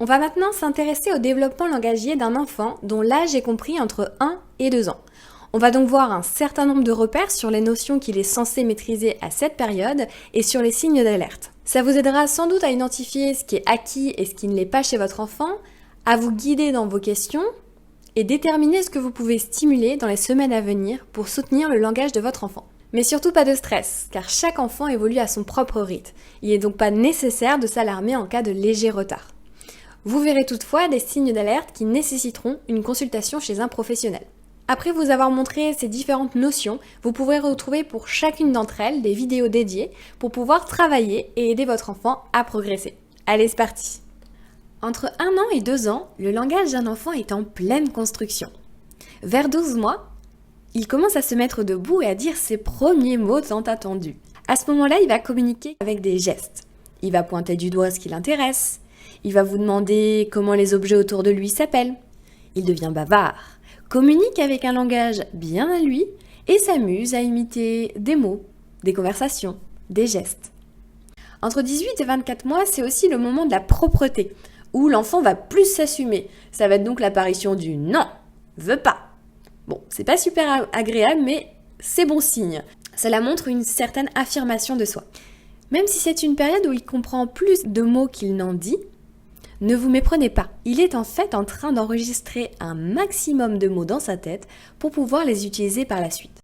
On va maintenant s'intéresser au développement langagier d'un enfant dont l'âge est compris entre 1 et 2 ans. On va donc voir un certain nombre de repères sur les notions qu'il est censé maîtriser à cette période et sur les signes d'alerte. Ça vous aidera sans doute à identifier ce qui est acquis et ce qui ne l'est pas chez votre enfant, à vous guider dans vos questions et déterminer ce que vous pouvez stimuler dans les semaines à venir pour soutenir le langage de votre enfant. Mais surtout pas de stress, car chaque enfant évolue à son propre rythme. Il n'est donc pas nécessaire de s'alarmer en cas de léger retard. Vous verrez toutefois des signes d'alerte qui nécessiteront une consultation chez un professionnel. Après vous avoir montré ces différentes notions, vous pourrez retrouver pour chacune d'entre elles des vidéos dédiées pour pouvoir travailler et aider votre enfant à progresser. Allez, c'est parti! Entre 1 an et 2 ans, le langage d'un enfant est en pleine construction. Vers 12 mois, il commence à se mettre debout et à dire ses premiers mots tant attendus. À ce moment-là, il va communiquer avec des gestes. Il va pointer du doigt ce qui l'intéresse. Il va vous demander comment les objets autour de lui s'appellent. Il devient bavard, communique avec un langage bien à lui et s'amuse à imiter des mots, des conversations, des gestes. Entre 18 et 24 mois, c'est aussi le moment de la propreté, où l'enfant va plus s'assumer. Ça va être donc l'apparition du « non, veux pas ». Bon, c'est pas super agréable, mais c'est bon signe. Cela montre une certaine affirmation de soi. Même si c'est une période où il comprend plus de mots qu'il n'en dit, ne vous méprenez pas. Il est en fait en train d'enregistrer un maximum de mots dans sa tête pour pouvoir les utiliser par la suite.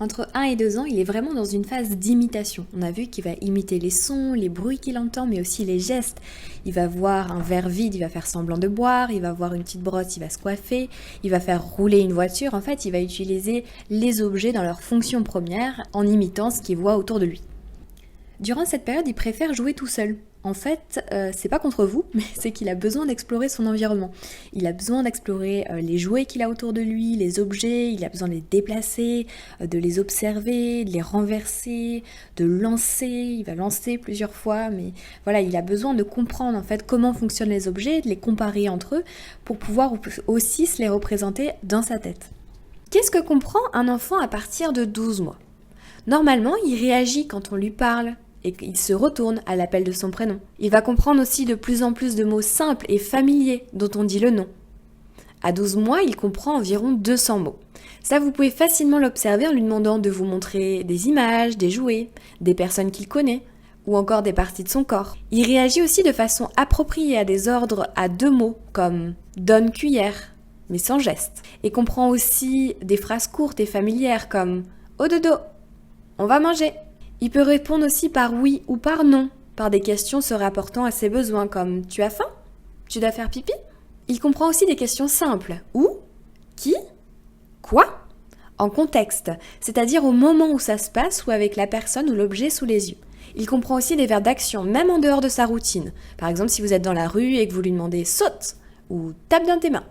Entre 1 et 2 ans, il est vraiment dans une phase d'imitation. On a vu qu'il va imiter les sons, les bruits qu'il entend, mais aussi les gestes. Il va voir un verre vide, il va faire semblant de boire, il va voir une petite brosse, il va se coiffer, il va faire rouler une voiture. En fait, il va utiliser les objets dans leur fonction première en imitant ce qu'il voit autour de lui. Durant cette période, il préfère jouer tout seul. En fait, c'est pas contre vous, mais c'est qu'il a besoin d'explorer son environnement. Il a besoin d'explorer les jouets qu'il a autour de lui, les objets, il a besoin de les déplacer, de les observer, de les renverser, de lancer. Il va lancer plusieurs fois, mais voilà, il a besoin de comprendre en fait comment fonctionnent les objets, de les comparer entre eux pour pouvoir aussi se les représenter dans sa tête. Qu'est-ce que comprend un enfant à partir de 12 mois ? Normalement, il réagit quand on lui parle, et qu'il se retourne à l'appel de son prénom. Il va comprendre aussi de plus en plus de mots simples et familiers dont on dit le nom. À 12 mois, il comprend environ 200 mots. Ça, vous pouvez facilement l'observer en lui demandant de vous montrer des images, des jouets, des personnes qu'il connaît, ou encore des parties de son corps. Il réagit aussi de façon appropriée à des ordres à 2 mots, comme « donne cuillère », mais sans geste. Et comprend aussi des phrases courtes et familières comme « au dodo »,« on va manger ». Il peut répondre aussi par oui ou par non, par des questions se rapportant à ses besoins comme « tu as faim ? Tu dois faire pipi ?» Il comprend aussi des questions simples « où ? Qui ? Quoi ? » en contexte, c'est-à-dire au moment où ça se passe ou avec la personne ou l'objet sous les yeux. Il comprend aussi des verbes d'action, même en dehors de sa routine. Par exemple, si vous êtes dans la rue et que vous lui demandez « saute » ou « tape dans tes mains »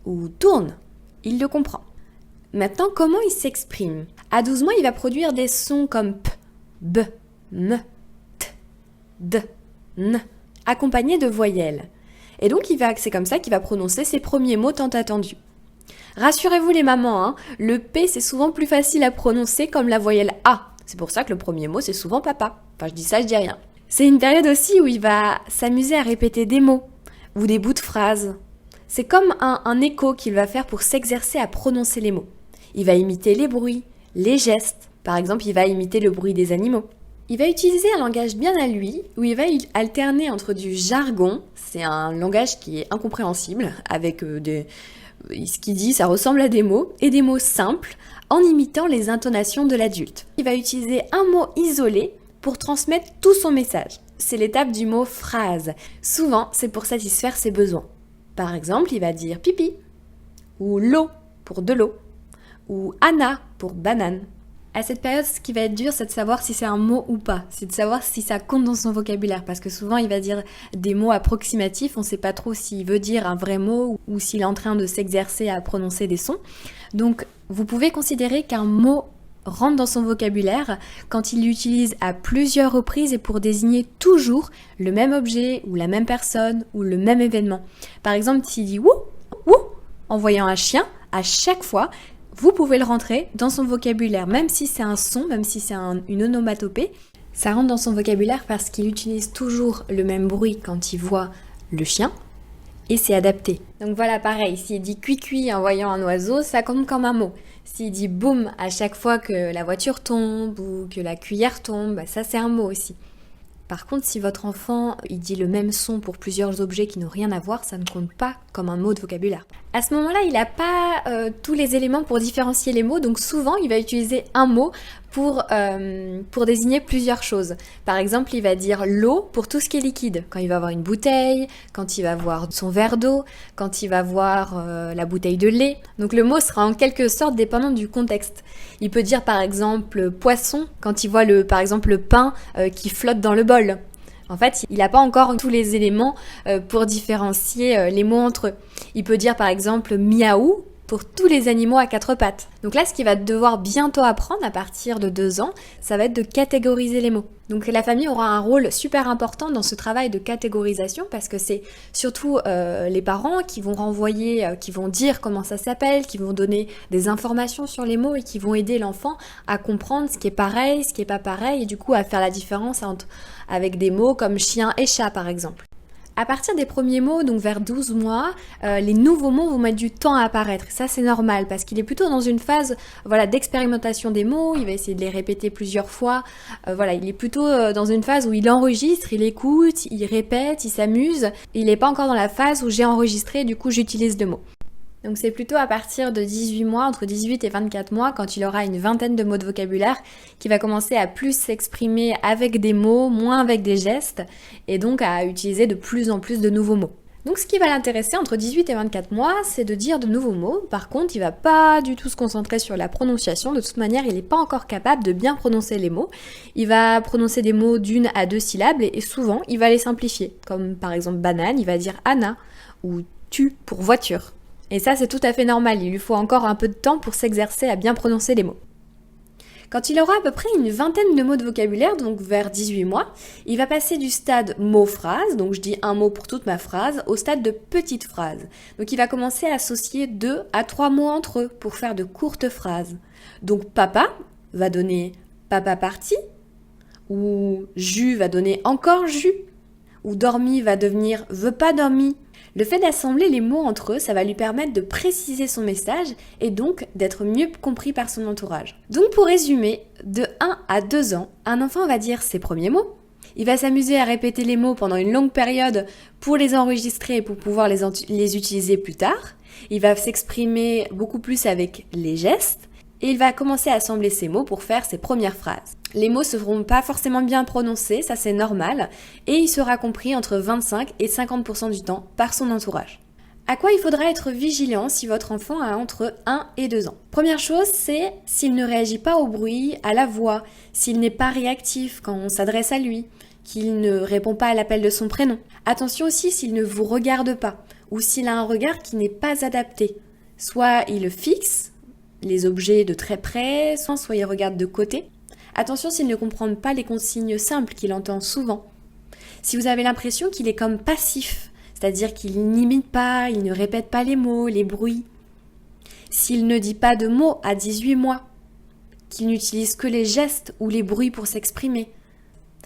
ou « tourne », il le comprend. Maintenant, comment il s'exprime ? À 12 mois, il va produire des sons comme « p », B, M, T, D, N, accompagné de voyelles. Et donc c'est comme ça qu'il va prononcer ses premiers mots tant attendus. Rassurez-vous les mamans, le P c'est souvent plus facile à prononcer comme la voyelle A. C'est pour ça que le premier mot c'est souvent papa. Enfin je dis ça, je dis rien. C'est une période aussi où il va s'amuser à répéter des mots ou des bouts de phrases. C'est comme un écho qu'il va faire pour s'exercer à prononcer les mots. Il va imiter les bruits, les gestes. Par exemple, il va imiter le bruit des animaux. Il va utiliser un langage bien à lui, où il va alterner entre du jargon, c'est un langage qui est incompréhensible, avec ce qu'il dit, ça ressemble à des mots, et des mots simples, en imitant les intonations de l'adulte. Il va utiliser un mot isolé pour transmettre tout son message. C'est l'étape du mot phrase. Souvent, c'est pour satisfaire ses besoins. Par exemple, il va dire pipi, ou l'eau pour de l'eau, ou Anna pour banane. À cette période, ce qui va être dur, c'est de savoir si c'est un mot ou pas. C'est de savoir si ça compte dans son vocabulaire. Parce que souvent, il va dire des mots approximatifs. On ne sait pas trop s'il veut dire un vrai mot ou s'il est en train de s'exercer à prononcer des sons. Donc, vous pouvez considérer qu'un mot rentre dans son vocabulaire quand il l'utilise à plusieurs reprises et pour désigner toujours le même objet ou la même personne ou le même événement. Par exemple, s'il dit « wouh » en voyant un chien, à chaque fois, vous pouvez le rentrer dans son vocabulaire, même si c'est un son, même si c'est une onomatopée. Ça rentre dans son vocabulaire parce qu'il utilise toujours le même bruit quand il voit le chien et c'est adapté. Donc voilà, pareil, s'il dit cuicui en voyant un oiseau, ça compte comme un mot. S'il dit boum à chaque fois que la voiture tombe ou que la cuillère tombe, bah ça c'est un mot aussi. Par contre, si votre enfant il dit le même son pour plusieurs objets qui n'ont rien à voir, ça ne compte pas comme un mot de vocabulaire. À ce moment-là, il n'a pas tous les éléments pour différencier les mots, donc souvent il va utiliser un mot pour désigner plusieurs choses. Par exemple, il va dire l'eau pour tout ce qui est liquide. Quand il va voir une bouteille, quand il va voir son verre d'eau, quand il va voir la bouteille de lait. Donc le mot sera en quelque sorte dépendant du contexte. Il peut dire par exemple poisson quand il voit par exemple le pain qui flotte dans le bol. En fait, il n'a pas encore tous les éléments pour différencier les mots entre eux. Il peut dire par exemple miaou pour tous les animaux à quatre pattes. Donc là, ce qu'il va devoir bientôt apprendre à partir de 2 ans, ça va être de catégoriser les mots. Donc la famille aura un rôle super important dans ce travail de catégorisation parce que c'est surtout les parents qui vont renvoyer, qui vont dire comment ça s'appelle, qui vont donner des informations sur les mots et qui vont aider l'enfant à comprendre ce qui est pareil, ce qui est pas pareil et du coup à faire la différence avec des mots comme chien et chat par exemple. À partir des premiers mots, donc vers 12 mois, les nouveaux mots vont mettre du temps à apparaître. Ça, c'est normal parce qu'il est plutôt dans une phase d'expérimentation des mots. Il va essayer de les répéter plusieurs fois. Il est plutôt dans une phase où il enregistre, il écoute, il répète, il s'amuse. Il n'est pas encore dans la phase où j'ai enregistré, du coup, j'utilise le mot. Donc c'est plutôt à partir de 18 mois, entre 18 et 24 mois, quand il aura une vingtaine de mots de vocabulaire, qu'il va commencer à plus s'exprimer avec des mots, moins avec des gestes, et donc à utiliser de plus en plus de nouveaux mots. Donc ce qui va l'intéresser entre 18 et 24 mois, c'est de dire de nouveaux mots. Par contre, il va pas du tout se concentrer sur la prononciation. De toute manière, il n'est pas encore capable de bien prononcer les mots. Il va prononcer des mots d'1 à 2 syllabes, et souvent, il va les simplifier. Comme par exemple banane, il va dire Anna, ou tu pour voiture. Et ça, c'est tout à fait normal, il lui faut encore un peu de temps pour s'exercer à bien prononcer les mots. Quand il aura à peu près une vingtaine de mots de vocabulaire, donc vers 18 mois, il va passer du stade mot-phrase, donc je dis un mot pour toute ma phrase, au stade de petite phrase. Donc il va commencer à associer 2 à 3 mots entre eux pour faire de courtes phrases. Donc papa va donner papa parti, ou jus va donner encore jus, ou dormi va devenir veut pas dormi. Le fait d'assembler les mots entre eux, ça va lui permettre de préciser son message et donc d'être mieux compris par son entourage. Donc pour résumer, de 1 à 2 ans, un enfant va dire ses premiers mots. Il va s'amuser à répéter les mots pendant une longue période pour les enregistrer et pour pouvoir les utiliser plus tard. Il va s'exprimer beaucoup plus avec les gestes. Et il va commencer à assembler ses mots pour faire ses premières phrases. Les mots ne seront pas forcément bien prononcés, ça c'est normal, et il sera compris entre 25 et 50% du temps par son entourage. À quoi il faudra être vigilant si votre enfant a entre 1 et 2 ans? Première chose, c'est s'il ne réagit pas au bruit, à la voix, s'il n'est pas réactif quand on s'adresse à lui, qu'il ne répond pas à l'appel de son prénom. Attention aussi s'il ne vous regarde pas, ou s'il a un regard qui n'est pas adapté. Soit il fixe les objets de très près, soit il regarde de côté. Attention s'il ne comprend pas les consignes simples qu'il entend souvent. Si vous avez l'impression qu'il est comme passif, c'est-à-dire qu'il n'imite pas, il ne répète pas les mots, les bruits. S'il ne dit pas de mots à 18 mois, qu'il n'utilise que les gestes ou les bruits pour s'exprimer.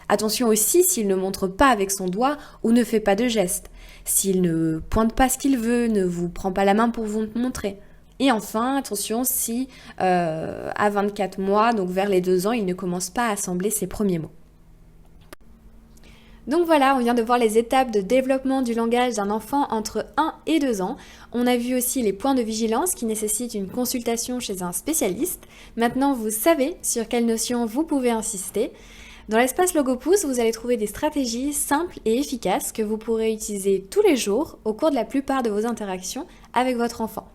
Attention aussi s'il ne montre pas avec son doigt ou ne fait pas de gestes. S'il ne pointe pas ce qu'il veut, ne vous prend pas la main pour vous montrer. Et enfin, attention si à 24 mois, donc vers les 2 ans, il ne commence pas à assembler ses premiers mots. Donc voilà, on vient de voir les étapes de développement du langage d'un enfant entre 1 et 2 ans. On a vu aussi les points de vigilance qui nécessitent une consultation chez un spécialiste. Maintenant, vous savez sur quelles notions vous pouvez insister. Dans l'espace Logopouce, vous allez trouver des stratégies simples et efficaces que vous pourrez utiliser tous les jours au cours de la plupart de vos interactions avec votre enfant.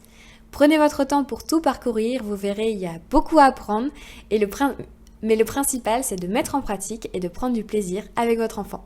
Prenez votre temps pour tout parcourir, vous verrez, il y a beaucoup à apprendre, mais le principal, c'est de mettre en pratique et de prendre du plaisir avec votre enfant.